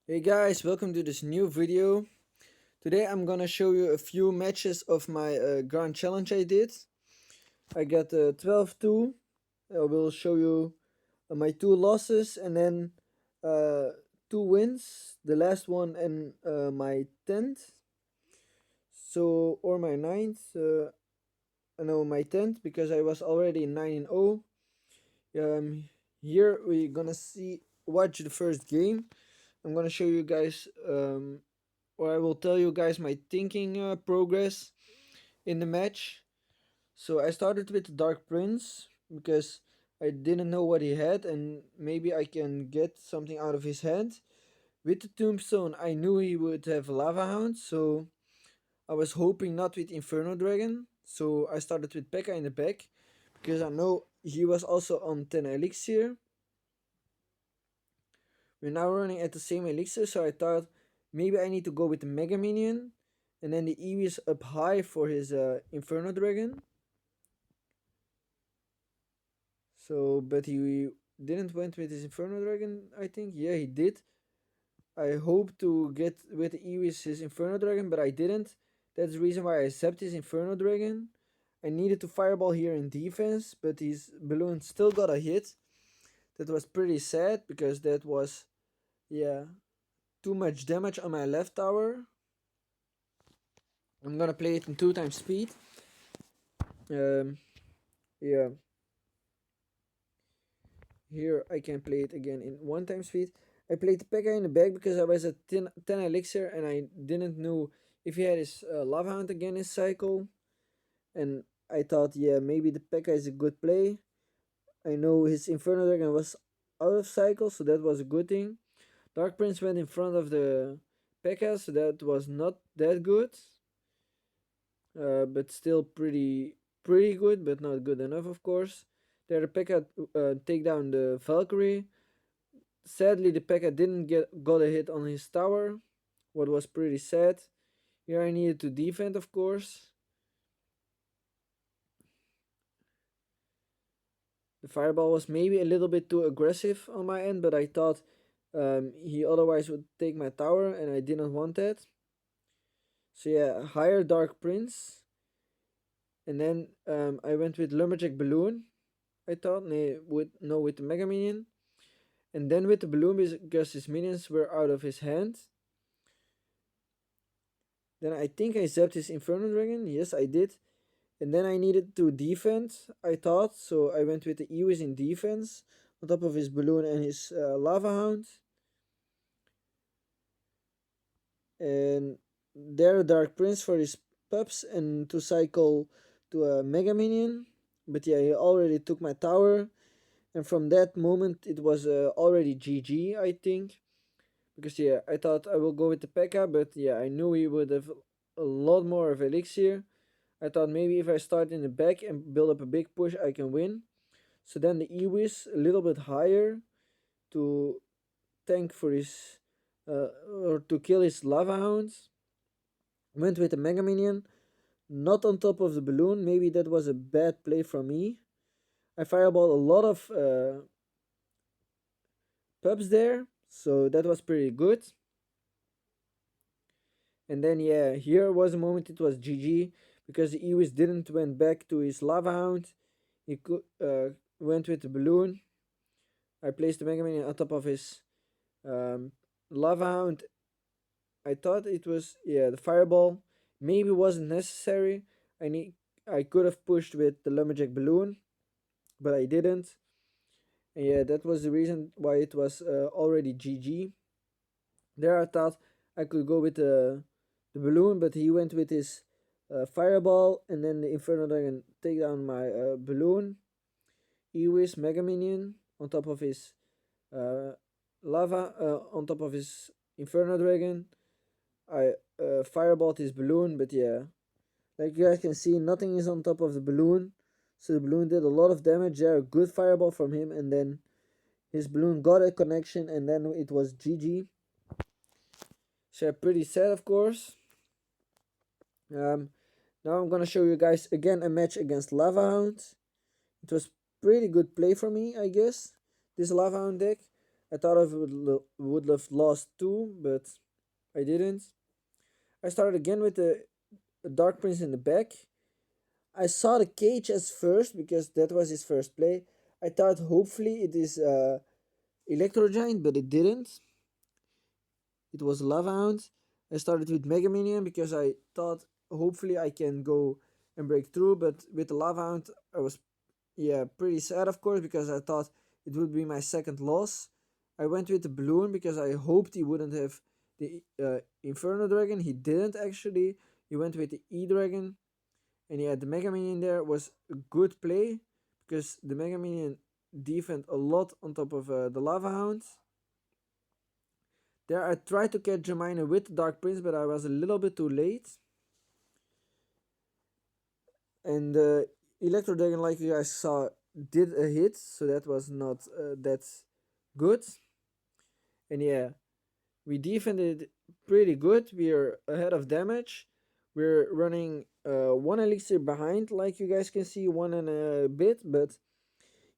Hey guys, welcome to this new video. Today I'm gonna show you a few matches of my Grand Challenge I did. I got 12-2. I will show you my two losses and then uh, two wins. The last one and my 10th. So, or my ninth. No, my 10th because I was already 9-0. Here we're gonna watch the first game. I'm gonna show you guys or I will tell you guys my thinking progress in the match. So I started with the Dark Prince because I didn't know what he had and maybe I can get something out of his hand. With the Tombstone, I knew he would have Lava Hound, so I was hoping not with Inferno Dragon. So I started with P.E.K.K.A in the back because I know he was also on 10 Elixir. We're now running at the same Elixir, so I thought maybe I need to go with the Mega Minion. And then the Eevee is up high for his Inferno Dragon. So, but he didn't went with his Inferno Dragon, I think. Yeah, he did. I hope to get with the Eevee his Inferno Dragon, but I didn't. That's the reason why I accepted his Inferno Dragon. I needed to Fireball here in defense, but his balloon still got a hit. That was pretty sad because that was, yeah, too much damage on my left tower. I'm gonna play it in 2 times speed. Um, yeah. Here I can play it again in 1 time speed. I played the P.E.K.K.A in the back because I was at 10 elixir and I didn't know if he had his Lava Hunt again his cycle. And I thought, yeah, maybe the P.E.K.K.A is a good play. I know his Inferno Dragon was out of cycle, so that was a good thing. Dark Prince went in front of the P.E.K.K.A, so that was not that good. But still pretty good, but not good enough, of course. There, the P.E.K.K.A take down the Valkyrie. Sadly, the P.E.K.K.A didn't got a hit on his tower, what was pretty sad. Here I needed to defend, of course. The fireball was maybe a little bit too aggressive on my end, but I thought he otherwise would take my tower, and I didn't want that. So yeah, higher Dark Prince, and then I went with Lumberjack Balloon. I thought, with the Mega Minion, and then with the Balloon because his minions were out of his hand. Then I think I zapped his Inferno Dragon. Yes, I did. And then I needed to defend, I thought, so I went with the Ewis in defense on top of his balloon and his Lava Hound. And there, Dark Prince for his pups and to cycle to a Mega Minion. But yeah, he already took my tower. And from that moment, it was already GG, I think. Because yeah, I thought I will go with the P.E.K.K.A, but yeah, I knew he would have a lot more of Elixir. I thought maybe if I start in the back and build up a big push, I can win. So then the Ewis a little bit higher to tank for his or to kill his Lava Hounds. Went with the Mega Minion, not on top of the balloon. Maybe that was a bad play from me. I fireballed a lot of pups there, so that was pretty good. And then yeah, here was a moment it was GG because the Ewis didn't went back to his Lava Hound. He went with the balloon. I placed the Mega Minion on top of his Lava Hound. I thought it was, yeah, the Fireball maybe wasn't necessary. I could have pushed with the Lumberjack Balloon, but I didn't. And yeah, that was the reason why it was already GG. There I thought I could go with the balloon, but he went with his Fireball and then the Inferno Dragon take down my balloon. Ewis Mega Minion on top of his uh, lava on top of his Inferno Dragon. I fireballed his balloon, but yeah, like you guys can see, nothing is on top of the balloon. So the balloon did a lot of damage there. A good fireball from him, and then his balloon got a connection, and then it was GG. So pretty sad, of course. Um, Now I'm gonna show you guys again a match against Lava Hound. It was pretty good play for me, I guess. This Lava Hound deck. I thought I would have lost two, but I didn't. I started again with the Dark Prince in the back. I saw the cage as first because that was his first play. I thought hopefully it is Electro Giant, but it didn't. It was Lava Hound. I started with Mega Minion because I thought hopefully I can go and break through, but with the Lava Hound I was pretty sad of course because I thought it would be my second loss. I went with the Balloon because I hoped he wouldn't have the Inferno Dragon. He didn't actually. He went with the E Dragon, and yeah, the Mega Minion there was a good play because the Mega Minion defend a lot on top of the Lava Hound. There I tried to catch Jemina with the Dark Prince, but I was a little bit too late. And Electro Dragon, like you guys saw, did a hit, so that was not that good. And yeah, we defended pretty good. We are ahead of damage. We're running one elixir behind, like you guys can see, one and a bit, but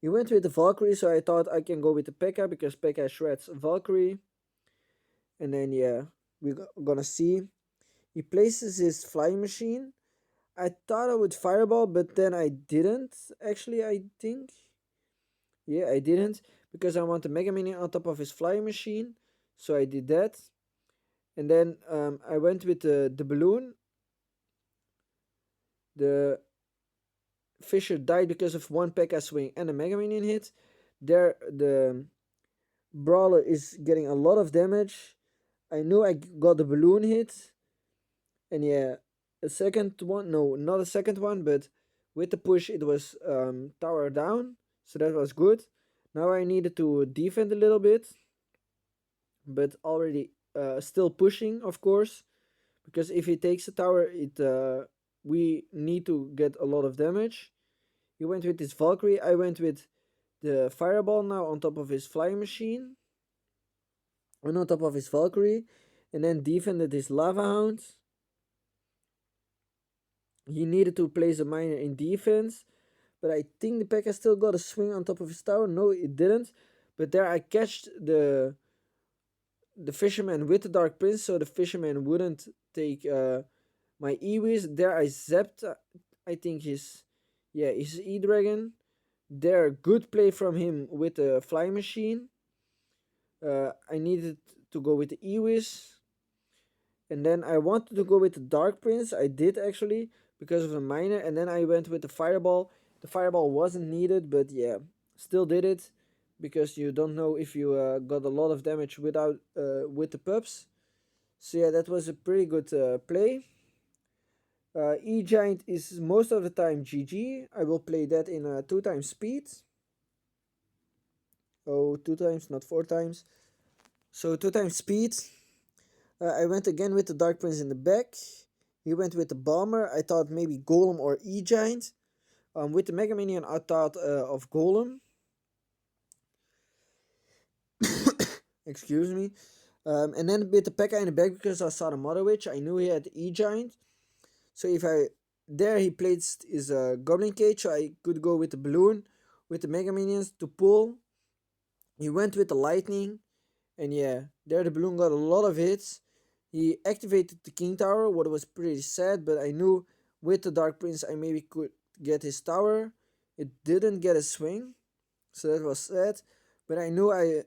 he went with the Valkyrie, so I thought I can go with the P.E.K.K.A because P.E.K.K.A shreds Valkyrie. And then yeah, we're gonna see. He places his flying machine. I thought I would fireball, but then I didn't. Actually, I think. Yeah, I didn't because I want the Mega Minion on top of his flying machine. So I did that. And then I went with the balloon. The Fisher died because of one P.E.K.K.A swing and a Mega Minion hit. There, the Brawler is getting a lot of damage. I knew I got the balloon hit. And yeah, a second one, no, not a second one, but with the push it was tower down, so that was good. Now I needed to defend a little bit, but already still pushing, of course, because if he takes the tower, it we need to get a lot of damage. He went with his Valkyrie, I went with the Fireball now on top of his flying machine, and on top of his Valkyrie, and then defended his Lava Hound. He needed to place a miner in defense, but I think the P.E.K.K.A still got a swing on top of his tower. No, it didn't. But there I catched the fisherman with the Dark Prince, so the fisherman wouldn't take my E-Wiz. There I zapped, I think his E-Dragon. There, good play from him with the flying machine. I needed to go with the E-Wiz. And then I wanted to go with the Dark Prince. I did actually because of the miner. And then I went with the Fireball. The Fireball wasn't needed, but yeah, still did it because you don't know if you got a lot of damage without with the pups. So yeah, that was a pretty good play. E-Giant is most of the time GG. I will play that in 2 times speed. Oh, 2 times, not 4 times. So 2 times speed. I went again with the Dark Prince in the back. He went with the Bomber. I thought maybe Golem or E-Giant. With the Mega Minion, I thought of Golem. Excuse me. And then with the P.E.K.K.A in the back because I saw the Mother Witch. I knew he had E-Giant. So if I... There he placed his Goblin Cage, so I could go with the Balloon. With the Mega Minions to pull. He went with the Lightning. And yeah, there the Balloon got a lot of hits. He activated the King Tower, what was pretty sad, but I knew with the Dark Prince I maybe could get his tower. It didn't get a swing, so that was sad. But I knew I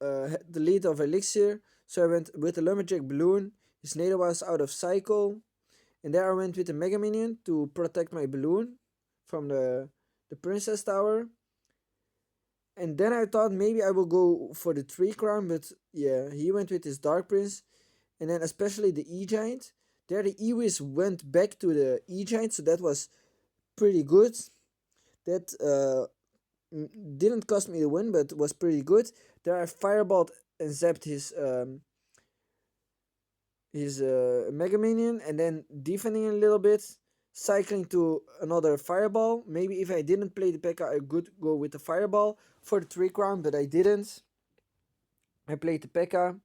had the lead of Elixir, so I went with the Lumberjack Balloon. His Nado was out of cycle, and there I went with the Mega Minion to protect my Balloon from the Princess Tower. And then I thought maybe I will go for the Tree Crown, but yeah, he went with his Dark Prince. And then especially the E-Giant. There the E-Wiz went back to the E-Giant, so that was pretty good. That didn't cost me the win, but was pretty good. There I fireballed and zapped his Mega Minion, and then defending a little bit, cycling to another Fireball. Maybe if I didn't play the P.E.K.K.A, I could go with the Fireball for the 3 crown, but I didn't. I played the P.E.K.K.A,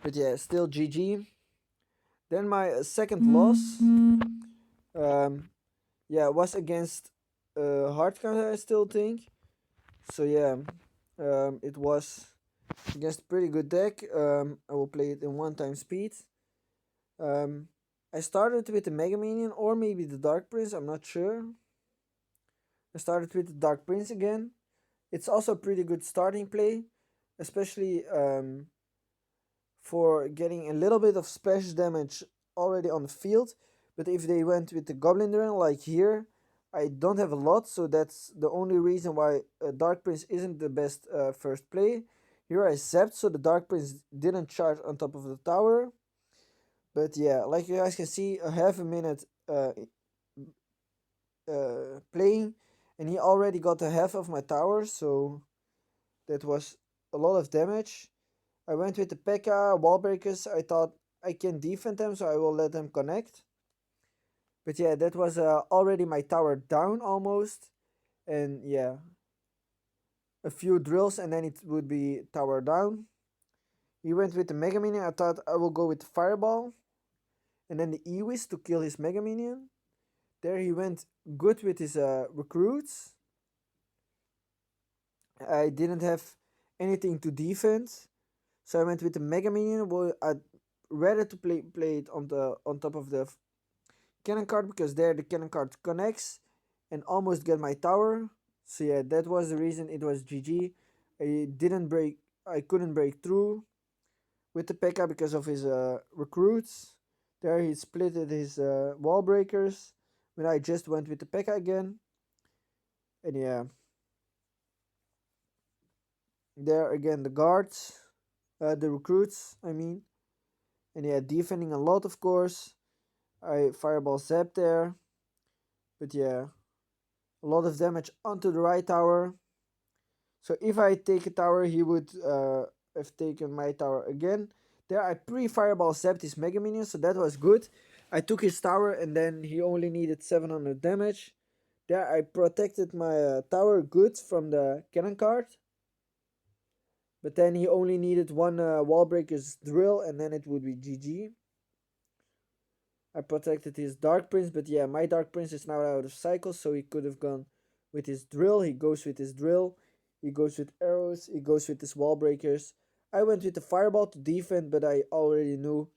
but yeah, still GG. Then my second loss, yeah, was against Hard Counter, I still think. So yeah, it was against pretty good deck. I will play it in 1 time speed. Um, I started with the Mega Minion or maybe the Dark Prince, I'm not sure. I started with the Dark Prince again. It's also a pretty good starting play, especially for getting a little bit of splash damage already on the field. But if they went with the Goblin Drill like here, I don't have a lot, so that's the only reason why Dark Prince isn't the best first play. Here I zapped, so the Dark Prince didn't charge on top of the tower. But yeah, like you guys can see, a half a minute playing, and he already got the half of my tower, so that was a lot of damage. I went with the P.E.K.K.A. wall breakers. I thought I can defend them, so I will let them connect. But yeah, that was already my tower down almost. And yeah, a few drills and then it would be tower down. He went with the Mega Minion. I thought I will go with the Fireball. And then the Ewis to kill his Mega Minion. There he went good with his recruits. I didn't have anything to defend. So I went with the Mega Minion. Well, I'd rather to play it on top of the cannon card because there the cannon card connects and almost get my tower. So yeah, that was the reason it was GG. I couldn't break through with the P.E.K.K.A. because of his recruits. There he splitted his wall breakers when I just went with the P.E.K.K.A. again. And yeah, there again the guards, the recruits, I mean. And yeah, defending a lot, of course. I fireball zap there. But yeah, a lot of damage onto the right tower. So if I take a tower, he would have taken my tower again. There I pre-fireball zapped his Mega Minion, so that was good. I took his tower and then he only needed 700 damage. There I protected my tower good from the cannon card. But then he only needed one wall breaker's drill and then it would be GG. I protected his Dark Prince, but yeah, my Dark Prince is now out of cycle, so he could have gone with his drill. He goes with his drill. He goes with arrows. He goes with his wall breakers. I went with the fireball to defend, but I already knew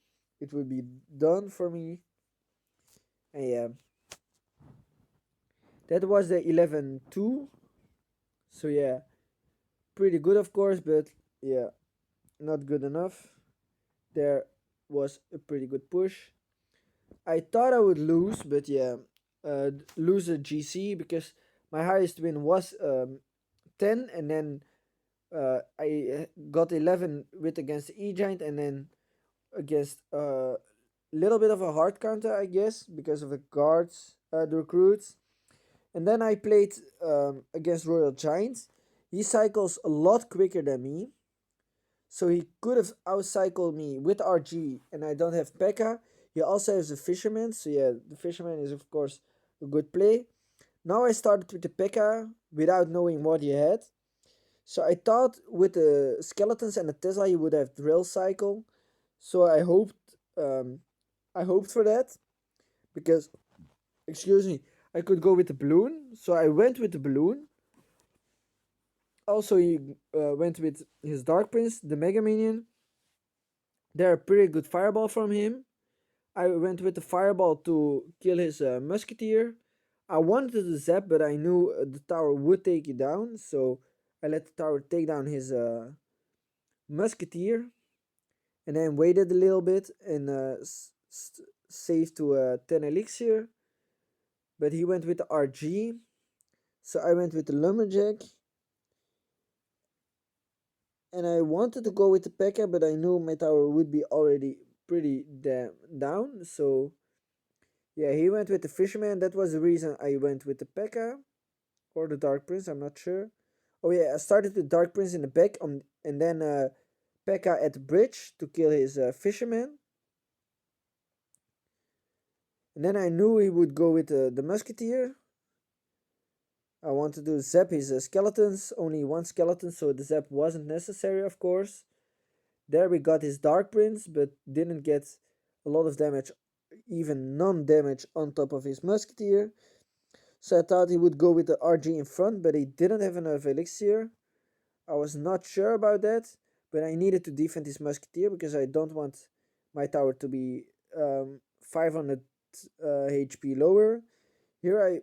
it would be done for me. And yeah, that was the 11-2. So yeah, pretty good, of course, but yeah, not good enough. There was a pretty good push. I thought I would lose, but yeah, lose a GC because my highest win was 10, and then I got 11 with against the E-Giant, and then against a little bit of a hard counter, I guess, because of the guards, the recruits. And then I played against Royal Giants. He cycles a lot quicker than me. So he could have outcycled me with RG, and I don't have P.E.K.K.A. He also has the Fisherman, so yeah, the Fisherman is of course a good play. Now I started with the P.E.K.K.A. without knowing what he had. So I thought with the Skeletons and the Tesla he would have Drill Cycle. So I hoped for that. Because, excuse me, I could go with the Balloon. So I went with the Balloon. Also, he went with his Dark Prince, the Mega Minion. They're a pretty good Fireball from him. I went with the Fireball to kill his Musketeer. I wanted to zap, but I knew the tower would take it down, so I let the tower take down his Musketeer, and then waited a little bit and saved to 10 elixir. But he went with the RG, so I went with the Lumberjack. And I wanted to go with the P.E.K.K.A, but I knew my tower would be already pretty down, so yeah, he went with the Fisherman. That was the reason I went with the P.E.K.K.A or the Dark Prince, I'm not sure. Oh yeah, I started with Dark Prince in the back, and then P.E.K.K.A at the bridge to kill his Fisherman. And then I knew he would go with the Musketeer. I wanted to zap his skeletons, only one skeleton, so the zap wasn't necessary, of course. There we got his Dark Prince, but didn't get a lot of damage, even non-damage on top of his Musketeer. So I thought he would go with the RG in front, but he didn't have enough elixir. I was not sure about that, but I needed to defend this musketeer because I don't want my tower to be 500 HP lower. Here I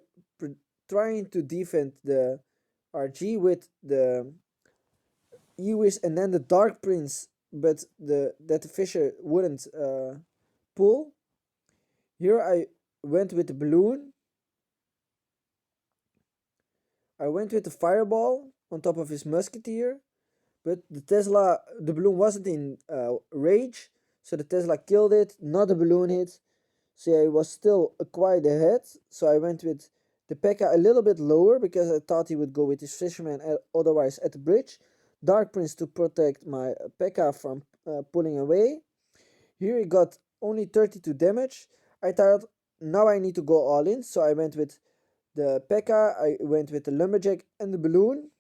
trying to defend the RG with the Ewis and then the Dark Prince, but the Fisher wouldn't pull. Here I went with the balloon. I went with the fireball on top of his musketeer, but the balloon wasn't in rage, so the Tesla killed it, not the balloon hit. So I was still quite ahead, so I went with the P.E.K.K.A a little bit lower because I thought he would go with his fisherman otherwise at the bridge. Dark Prince to protect my P.E.K.K.A from pulling away. Here he got only 32 damage. I thought now I need to go all in, so I went with the P.E.K.K.A, I went with the Lumberjack and the balloon.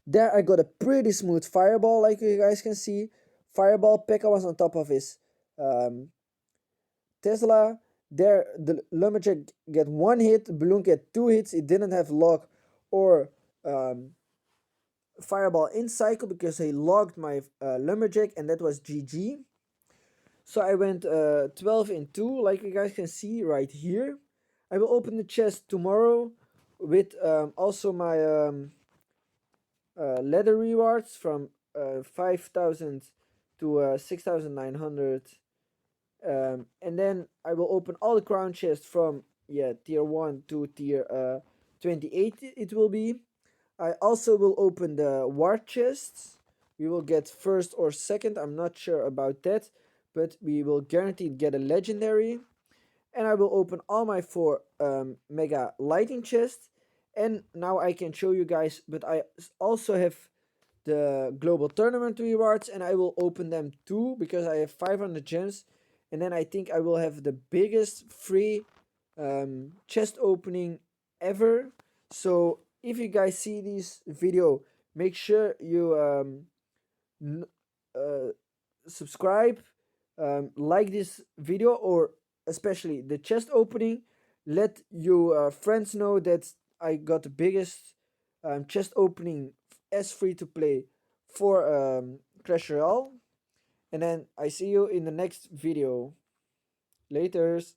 There I got a pretty smooth fireball, like you guys can see. Fireball, P.E.K.K.A was on top of his Tesla. There the Lumberjack get one hit, balloon get two hits. It didn't have lock or fireball in cycle because he logged my Lumberjack, and that was GG. So I went 12 in 2, like you guys can see right here. I will open the chest tomorrow with also my leather rewards from 5,000 to 6,900. And then I will open all the crown chests from tier 1 to tier 28 it will be. I also will open the war chests. We will get first or second, I'm not sure about that, but we will guaranteed get a legendary. And I will open all my 4 mega lighting chests. And now I can show you guys, but I also have the global tournament rewards, and I will open them too because I have 500 gems. And then I think I will have the biggest free chest opening ever. So if you guys see this video, make sure you subscribe, like this video, or especially the chest opening. Let your friends know that I got the biggest chest opening as free to play for Clash Royale. And then I see you in the next video. Laters.